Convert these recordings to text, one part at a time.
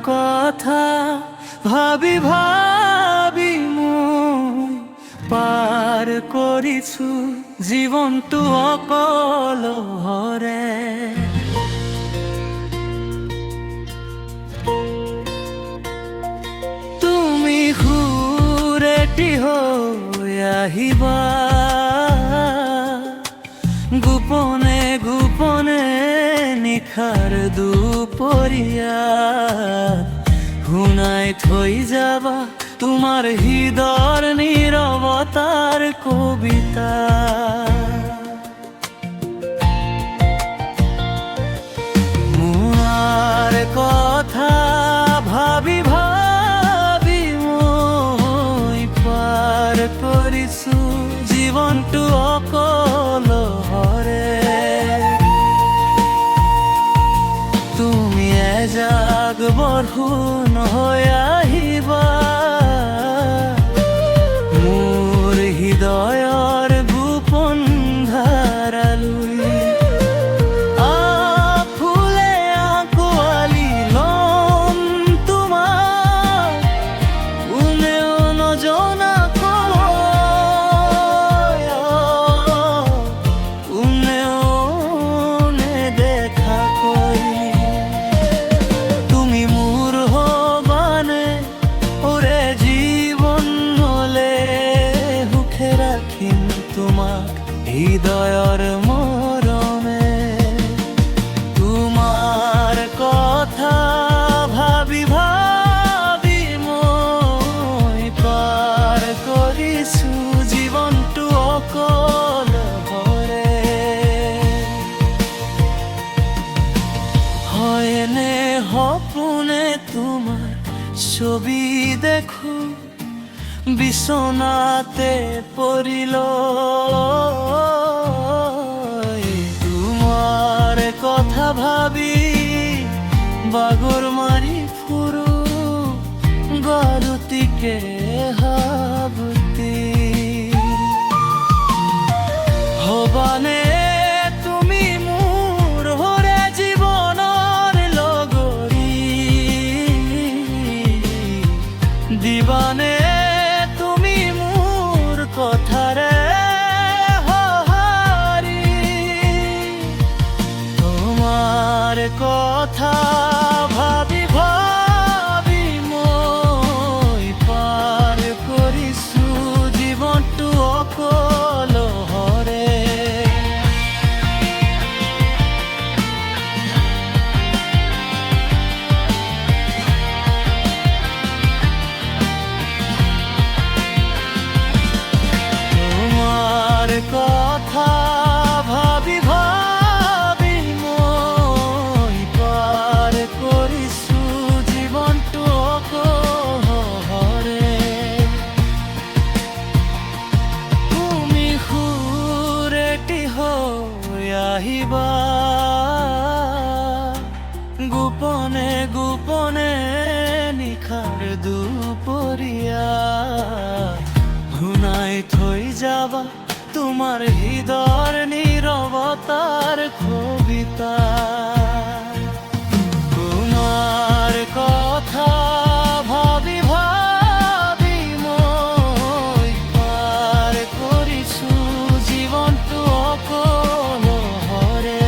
কথা ভাবি ভাবি মই পাৰ কৰিছো জীৱনটো অকলহৰে। তুমি সুৰেটি হৈ আহিবা, গোপনে গোপনে নিশাৰ দুপৰীয়া শুনাই থৈ যাবা তোমাৰ হৃদয়ৰ নীৰৱতাৰ কবিতা। মোৰ কথা ভাবি ভাবি মই পাৰ কৰিছো জীৱনটো অকলহৰে। তুমি এজাক বৰষুণ হৈ আহিবা, মোৰ হৃদয়ৰ গোপন ধাৰালৈ। ফুলে আঁকোৱালি ল'ম তোমাক, কোনেও নজনাকৈ, কোনেও নেদেখাকৈ। তুমি মোৰ হবানে ওৰে জীৱনলে, সুখে ৰাখিম তোমাক হৃদয়ৰ মৰমে। তোমাৰ কথা ভাবি ভাবি মই পাৰ কৰিছো জীৱনটো অকলহৰে। হয়নে সপোনে তোমাৰ ছবি দেখো, বিছনাতে পৰিলৈ। তোমাৰ কথা ভাবি বাগৰ মাৰি ফুৰো, গলতিকে হাবতি। হবানে তুমি মোৰ হৰে জীৱনৰ লগৰী, দিবানে তুমি মোৰ কথাৰে সঁহাৰি। তোমাৰ কথা ভাবি ভাবি মই পাৰ কৰিছো জীৱনটো অকলহৰে। তোমাৰ কথা ভাবি ভাবি মই পাৰ কৰিছো জীৱনটো অকলহৰে। তুমি সুৰেটি হৈ আহিবা, গোপনে গোপনে নিশাৰ দুপৰীয়া শুনাই থৈ যাবা তোমাৰ হৃদয়ৰ নীৰৱতাৰ কবিতা। তোমাৰ কথা ভাবি ভাবি মই পাৰ কৰিছো জীৱনটো অকলহৰে।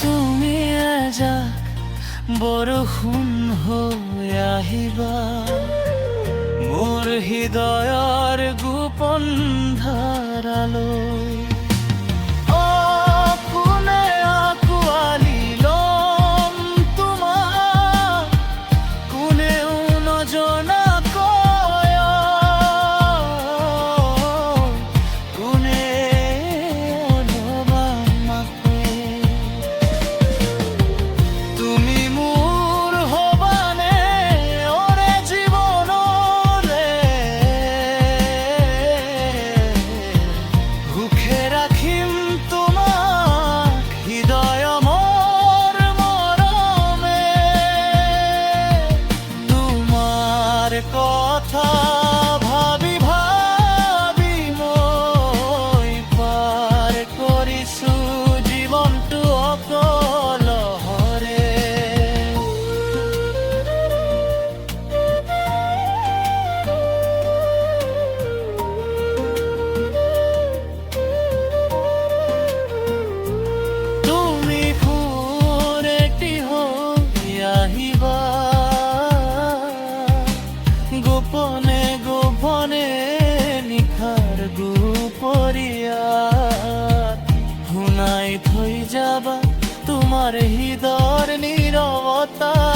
তুমি এজাক বৰষুণ হৈ আহিবা, মোৰ হৃদয়ৰ গোপন ধাৰালৈ। কোনে আঁকোৱালি ল'ম তোমাক, কোনেও নজনাকৈ, কোনেও নবামাকৈ। তুমি মোৰ হবানে ওৰে জীৱনলে, সুখে আমার হৃদয়ের নীরবতা